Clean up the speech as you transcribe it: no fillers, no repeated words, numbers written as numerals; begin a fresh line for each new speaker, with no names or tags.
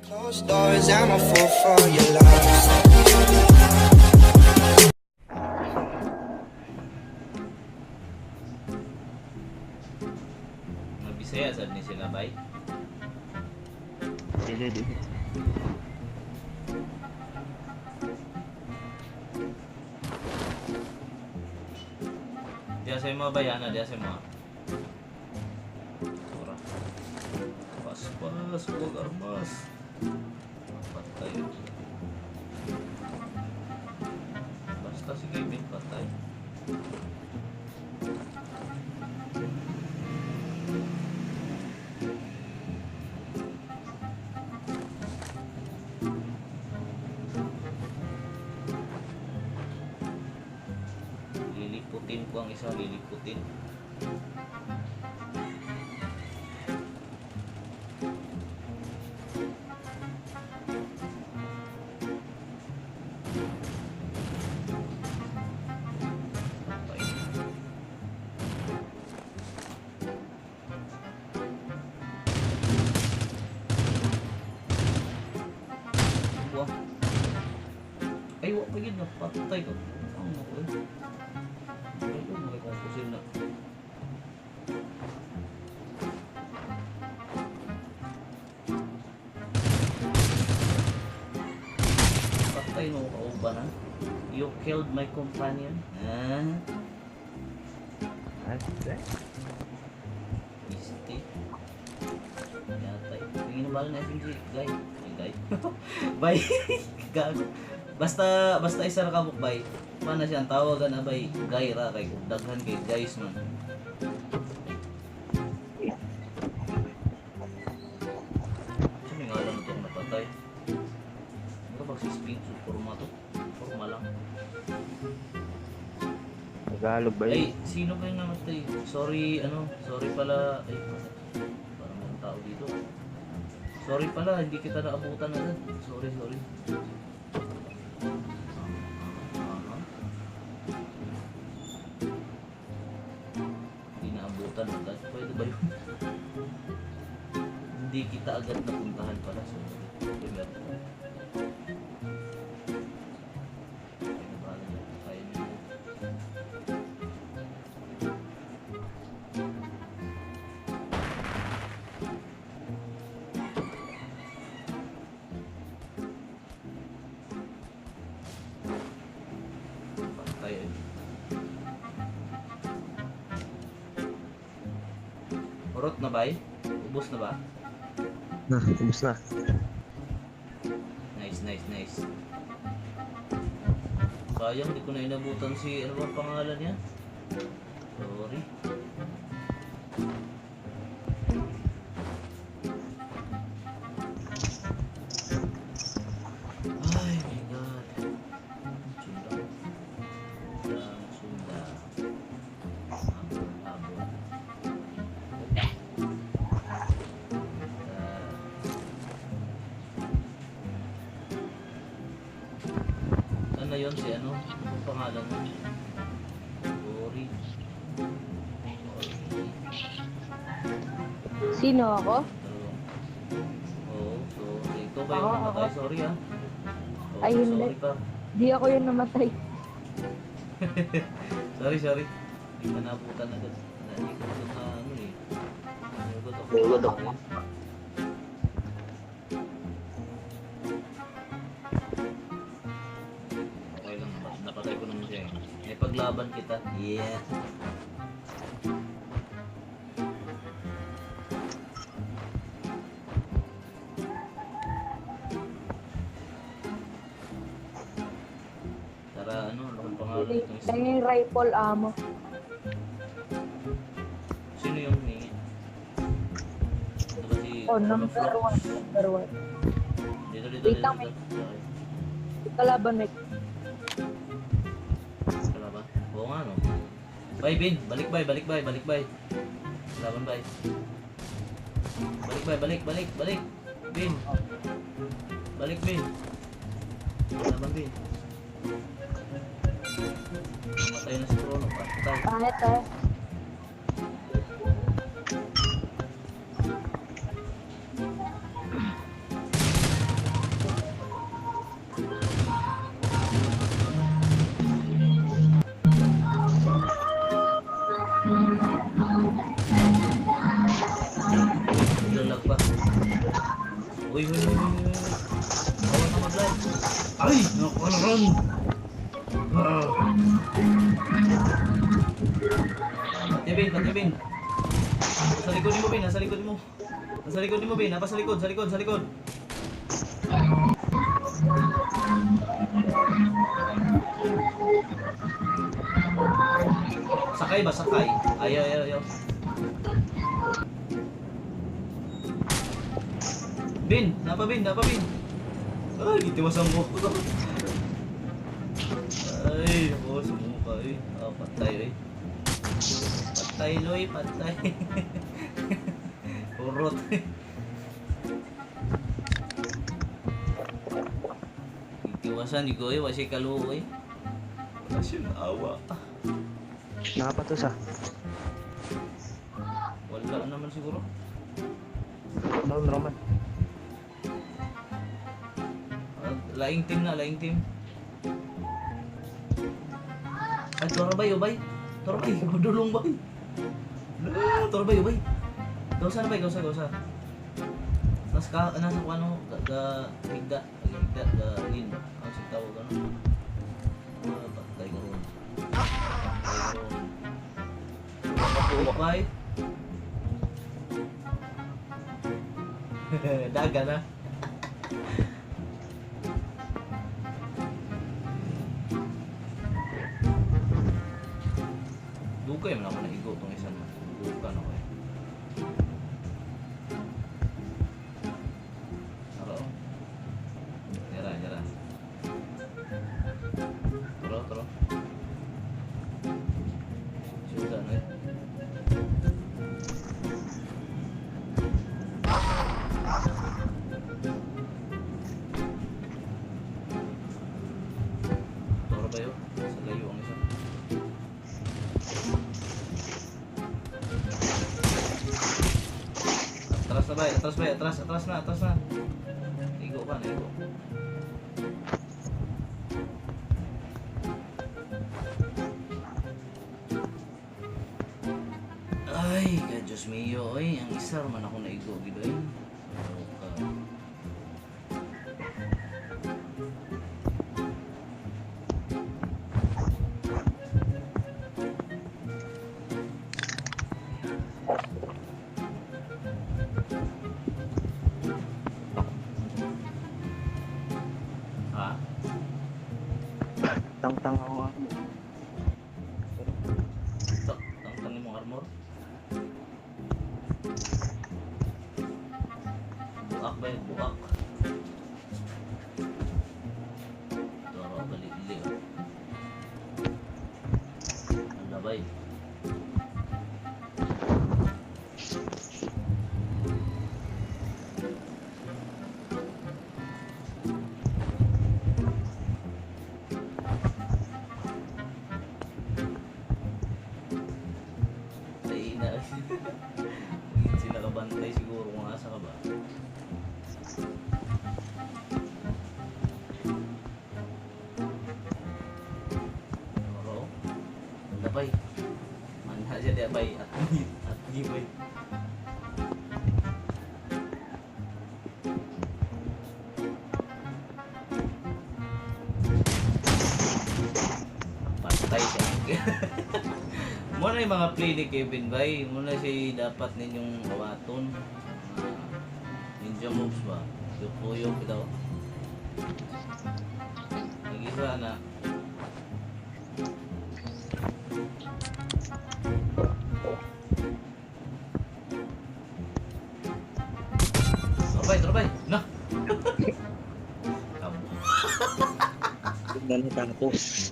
Closed doors, I'm a fool for your love.
Magbisaya sad ni sila bay.
Dili.
Diya sa mo bay ana, diya sa mo. Ora. Pas, wag armas. Patay. Basta sige bin patay. Liliputin ko ang isa, liliputin. Patay. Wah. Ay, wak pa yun, napatay ko. Ang ako eh. Ayun, makikusin na. Patay mo kauban ha? You killed my companion? Ah? Isti. Yatay. Tingin na bala na FNG. Guy. Ay, Bay. Gago. Basta isa ra ka bay. Mana siya ang tawagan na bay gay ra kay daghan kay guys man. Sino nga lang itong napatay? Ano ba si speed forma to? Forma lang.
Tagalog ba
Ay,
yun?
sino ba yung namatay? Sorry, sorry pala. Ay, parang may tao dito. Sorry pala, hindi kita naabutan agad. Sorry. Hindi naabutan agad. Pwede ba yun? Hindi kita agad napuntahan pala. Sorry. Meron ko. Ay, nabahala niya. Kaya niya. Patay eh. Urot na ba eh? Ubus na ba?
Ubus na.
Nice. Sayang, di ko na inabutan si, ano bang pangalan niya? Sorry. Ay, my God. Sunda. Habol. Ano yun si ano? Ano pangalan mo? Sorry.
Sino ako?
Oo, sorry. Ikaw ba yung
Ako.
namatay? Sorry ah. Oo,
Ay, hindi.
sorry ka.
Di ako yung namatay.
Sorry. Hindi ka nabutan agad. Naikot ko na ano eh.
Naikot ako.
Okay lang, napatay ko naman siya eh. May paglaban kita. Yeah. Tara, ano bang pangalan itong isa?
Yung rifle ammo.
Sino yung humingi? Ano ba si...
Oh,
ano,
number
Flox?
1.
Dito.
Wait lang,
Okay.
Kalaban, Nick.
Kalaban? Oo nga no. Bay, Bin. Balik bay. Kalaban bay. Balik. Bin. Balik, Bin. Kalaban, Bin. Namatay na si Chrono. Patay.
Kahit
Uy, uy, uy, uy, uy. Bawal ka mag-live. Ay! Nakulan! Ah. Patibin, patibin. Nasa likod mo, Bin. Nasa likod mo. Nasa likod mo, Bin. Napa sa likod, sa likod, sa likod. Sakay ba? Sakay. Ayaw, ayaw, ayaw. Bin! Napa, Bin? Napa, Bin? Ay, itiwasan mo. Ay, ako, sumuka eh. Ah, patay eh. Patay, Loy, patay. Urot eh. Itiwasan, di ko eh. Wasi kaluo eh. Wala siyang awa.
Nakapatos ah.
Wala naman siguro.
Down, Roman.
Laing team na, laing team. Ay, tora bay, ubay. Tora bay, madulong bay. Tora bay, ubay. Gausa na bay, gausa, gausa. Nasa ko ano, higda, gin. Ang si tawag ano. Patay ko ron. Ubay. Daga na. Dugay man ako nahigo itong isang bukan ako eh. Taro. Jara, jara. Taro, taro. Sudah na eh. Taro ba yun? Sa layo ang isa. Atras na bay, atras bay, atras na. Igo ka na, igo. Ay, ka Diyos mio, ay, ang isa man ako na igo, gidoy. Ha?
Tang-tang ako ah.
Tangtangin mong armor? Buak ba yun? Buak. Toro, balik-balik. Ang labay. Ay, na. Sila kabantay siguro kung asa ka ba. Toro. Ang labay. Manha siya di abay. At gibay. Patay siya. Muna yung mga play ni Kevin Bay. Muna siya dapat ninyong kawaton. Ninja moves ba? Yuk-yuk daw. Nag-isa na. Trabay! Na!
Tingnan mo tapos.